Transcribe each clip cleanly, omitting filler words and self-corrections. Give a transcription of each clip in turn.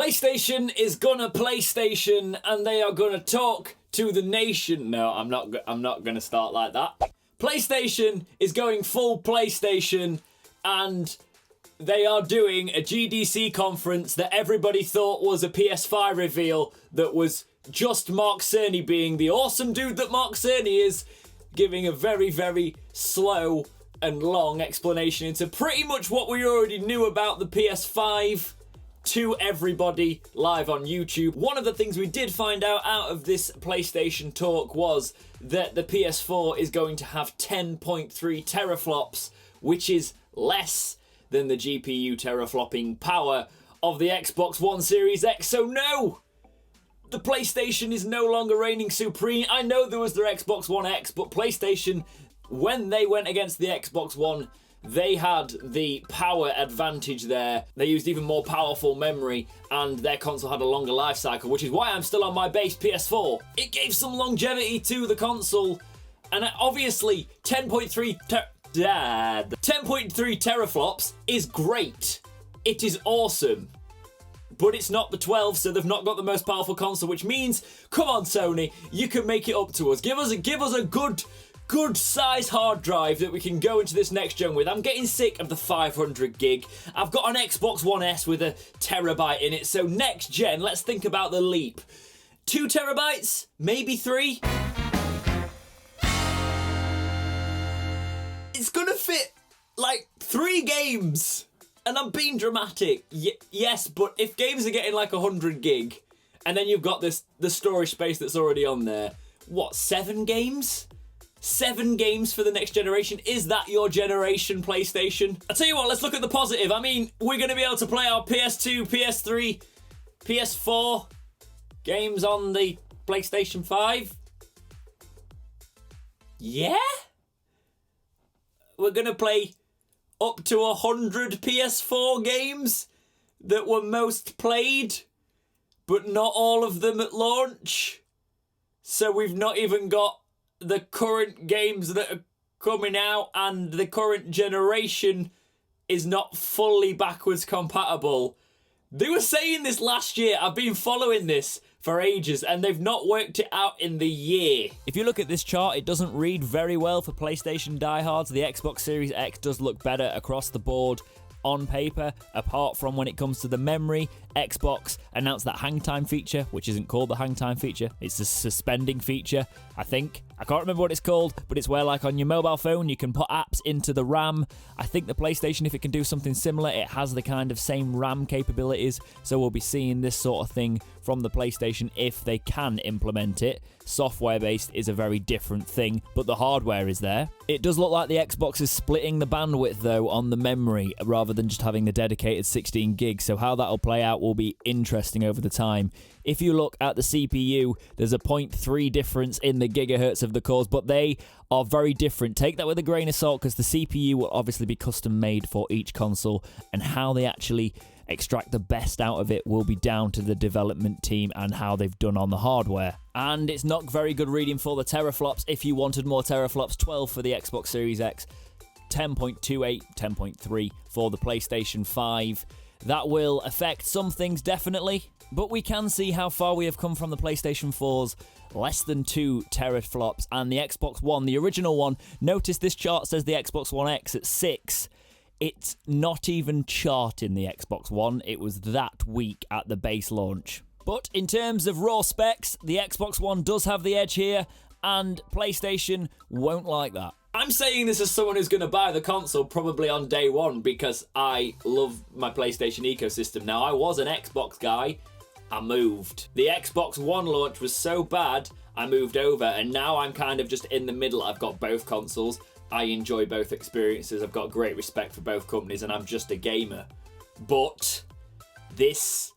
PlayStation is gonna PlayStation, and they are gonna talk to the nation. No, I'm not gonna start like that. PlayStation is going full PlayStation, and they are doing a GDC conference that everybody thought was a PS5 reveal that was just Mark Cerny being the awesome dude that Mark Cerny is, giving a very, very slow and long explanation into pretty much what we already knew about the PS5 to everybody live on YouTube. One of the things we did find out of this PlayStation talk was that the PS4 is going to have 10.3 teraflops, which is less than the GPU teraflopping power of the Xbox One Series X. So no! The PlayStation is no longer reigning supreme. I know there was their Xbox One X, but PlayStation, when they went against the Xbox One, they had the power advantage there. They used even more powerful memory, and their console had a longer life cycle, which is why I'm still on my base PS4. It gave some longevity to the console, and obviously 10.3 teraflops is great. It is awesome. But it's not the 12, so they've not got the most powerful console, which means, come on Sony, you can make it up to us. Give us a good size hard drive that we can go into this next gen with. I'm getting sick of the 500 gig. I've got an Xbox One S with a terabyte in it, so next gen, let's think about the leap. 2 terabytes? Maybe 3? It's gonna fit like 3 games. And I'm being dramatic. Yes, but if games are getting like 100 gig, and then you've got the storage space that's already on there, what, 7 games? 7 games for the next generation? Is that your generation, PlayStation? I'll tell you what, let's look at the positive. I mean, we're going to be able to play our PS2, PS3, PS4 games on the PlayStation 5. Yeah? We're going to play up to 100 PS4 games that were most played, but not all of them at launch. So we've not even got the current games that are coming out, and the current generation is not fully backwards compatible. They were saying this last year. I've been following this for ages, and they've not worked it out in the year. If you look at this chart, it doesn't read very well for PlayStation diehards. The Xbox Series X does look better across the board on paper, apart from when it comes to the memory. Xbox announced that hang time feature, which isn't called the hang time feature, it's the suspending feature, I think. I can't remember what it's called, but it's where, like, on your mobile phone, you can put apps into the RAM. I think the PlayStation, if it can do something similar, it has the kind of same RAM capabilities, so we'll be seeing this sort of thing from the PlayStation if they can implement it. Software-based is a very different thing, but the hardware is there. It does look like the Xbox is splitting the bandwidth, though, on the memory, rather than just having the dedicated 16 gigs, so how that'll play out will be interesting over the time. If you look at the CPU, there's a 0.3 difference in the gigahertz of the cores, but they are very different. Take that with a grain of salt, because the CPU will obviously be custom made for each console, and how they actually extract the best out of it will be down to the development team and how they've done on the hardware. And it's not very good reading for the teraflops. If you wanted more teraflops, 12 for the Xbox Series X, 10.28, 10.3 for the PlayStation 5. That will affect some things, definitely, but we can see how far we have come from the PlayStation 4's less than 2 teraflops, and the Xbox One, the original one. Notice this chart says the Xbox One X at 6. It's not even charting the Xbox One. It was that weak at the base launch. But in terms of raw specs, the Xbox One does have the edge here, and PlayStation won't like that. I'm saying this as someone who's going to buy the console probably on day one, because I love my PlayStation ecosystem now. I was an Xbox guy. I moved. The Xbox One launch was so bad, I moved over, and now I'm kind of just in the middle. I've got both consoles. I enjoy both experiences. I've got great respect for both companies, and I'm just a gamer. But this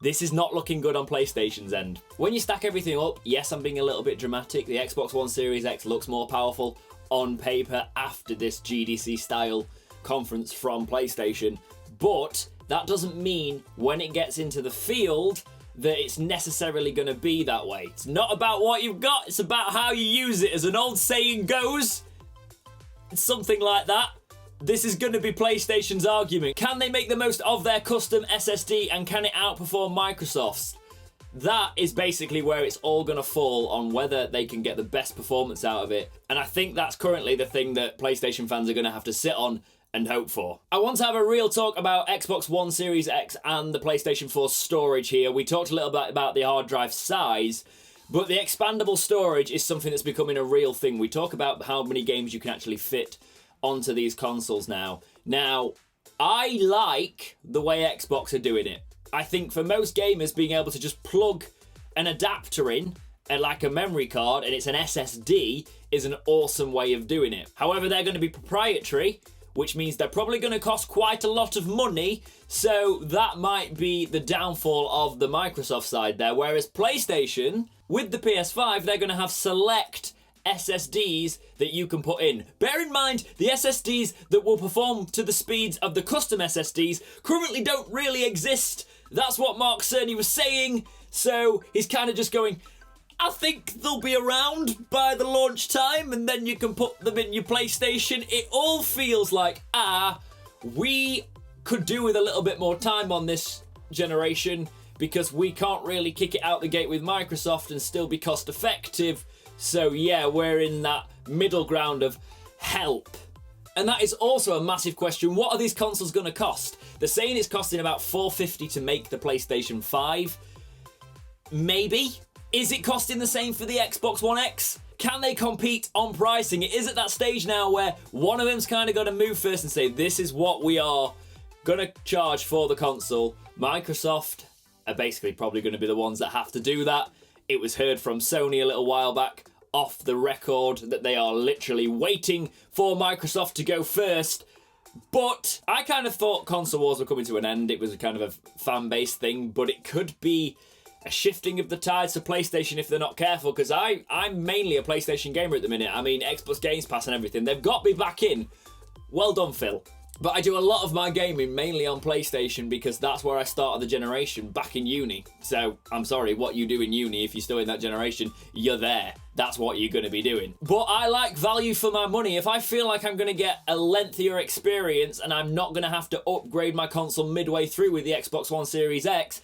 is not looking good on PlayStation's end. When you stack everything up, yes, I'm being a little bit dramatic. The Xbox One Series X looks more powerful on paper after this GDC style conference from PlayStation, but that doesn't mean when it gets into the field that it's necessarily going to be that way. It's not about what you've got, it's about how you use it. As an old saying goes, it's something like that. this is going to be PlayStation's argument. Can they make the most of their custom SSD and can it outperform Microsoft's? That is basically where it's all going to fall on whether they can get the best performance out of it. And I think that's currently the thing that PlayStation fans are going to have to sit on and hope for. I want to have a real talk about Xbox One Series X and the PlayStation 4 storage here. We talked a little bit about the hard drive size, but the expandable storage is something that's becoming a real thing. We talk about how many games you can actually fit onto these consoles now. Now, I like the way Xbox are doing it. I think for most gamers, being able to just plug an adapter in, like a memory card, and it's an SSD, is an awesome way of doing it. However, they're going to be proprietary, which means they're probably going to cost quite a lot of money, so that might be the downfall of the Microsoft side there. Whereas PlayStation, with the PS5, they're going to have select SSDs that you can put in. Bear in mind, the SSDs that will perform to the speeds of the custom SSDs currently don't really exist. That's what Mark Cerny was saying, so he's kind of just going, I think they'll be around by the launch time and then you can put them in your PlayStation. It all feels like, we could do with a little bit more time on this generation because we can't really kick it out the gate with Microsoft and still be cost effective. So yeah, we're in that middle ground of help. And that is also a massive question. What are these consoles going to cost? They're saying it's costing about $450 to make the PlayStation 5. Maybe. Is it costing the same for the Xbox One X? Can they compete on pricing? It is at that stage now where one of them's kind of got to move first and say, this is what we are going to charge for the console. Microsoft are basically probably going to be the ones that have to do that. It was heard from Sony a little while back, off the record, that they are literally waiting for Microsoft to go first. But I kind of thought console wars were coming to an end. It was a kind of a fan-based thing, but it could be a shifting of the tides to PlayStation if they're not careful, because I'm mainly a PlayStation gamer at the minute. I mean, Xbox Games Pass and everything. They've got me back in. Well done, Phil. But I do a lot of my gaming mainly on PlayStation because that's where I started the generation, back in uni. So, I'm sorry, what you do in uni, if you're still in that generation, you're there. That's what you're going to be doing. But I like value for my money. If I feel like I'm going to get a lengthier experience and I'm not going to have to upgrade my console midway through with the Xbox One Series X,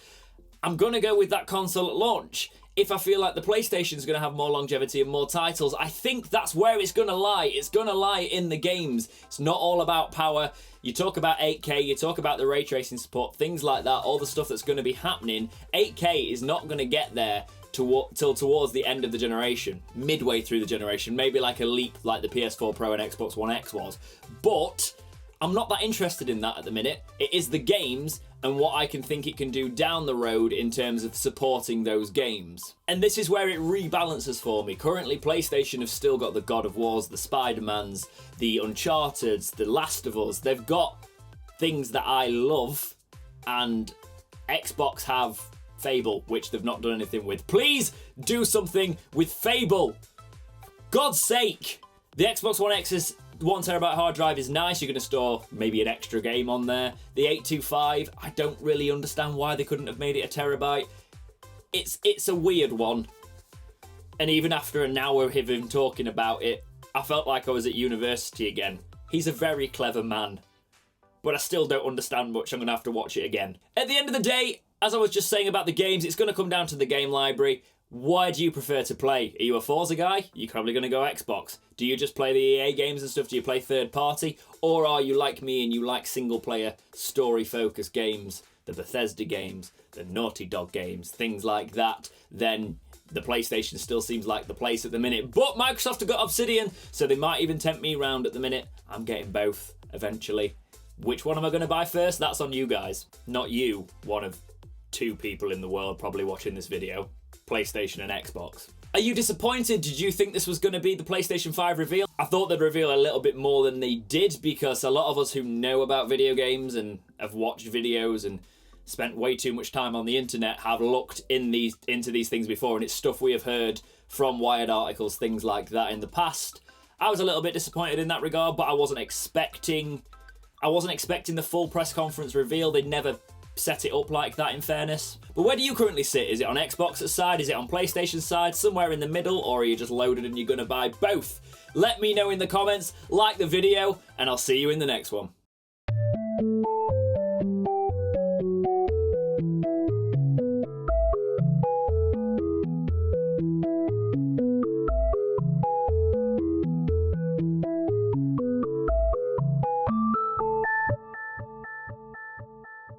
I'm going to go with that console at launch. If I feel like the PlayStation's going to have more longevity and more titles, I think that's where it's going to lie. It's going to lie in the games. It's not all about power. You talk about 8K, you talk about the ray tracing support, things like that, all the stuff that's going to be happening. 8K is not going to get there till towards the end of the generation, midway through the generation, maybe like a leap like the PS4 Pro and Xbox One X was. But I'm not that interested in that at the minute. It is the games and what I can think it can do down the road in terms of supporting those games. And this is where it rebalances for me. Currently, PlayStation have still got the God of Wars, the Spider-Mans, the Uncharted's, the Last of Us. They've got things that I love, and Xbox have Fable, which they've not done anything with. Please do something with Fable. God's sake. The Xbox One X's 1TB hard drive is nice. You're going to store maybe an extra game on there. The 825, I don't really understand why they couldn't have made it a terabyte. It's a weird one. And even after an hour of him talking about it, I felt like I was at university again. He's a very clever man, but I still don't understand much. I'm going to have to watch it again. At the end of the day, as I was just saying about the games, it's going to come down to the game library. Why do you prefer to play? Are you a Forza guy? You're probably going to go Xbox. Do you just play the EA games and stuff? Do you play third party? Or are you like me and you like single player story focused games, the Bethesda games, the Naughty Dog games, things like that? Then the PlayStation still seems like the place at the minute. But Microsoft have got Obsidian, so they might even tempt me round at the minute. I'm getting both eventually. Which one am I going to buy first? That's on you guys. Not you, one of 2 people in the world probably watching this video. PlayStation and Xbox. Are you disappointed? Did you think this was going to be the PlayStation 5 reveal? I thought they'd reveal a little bit more than they did, because a lot of us who know about video games and have watched videos and spent way too much time on the internet have looked into these things before, and it's stuff we have heard from Wired articles, things like that in the past. I was a little bit disappointed in that regard, but I wasn't expecting the full press conference reveal. They never set it up like that, in fairness. But where do you currently sit? Is it on Xbox's side? Is it on PlayStation's side? Somewhere in the middle? Or are you just loaded and you're going to buy both? Let me know in the comments, like the video, and I'll see you in the next one.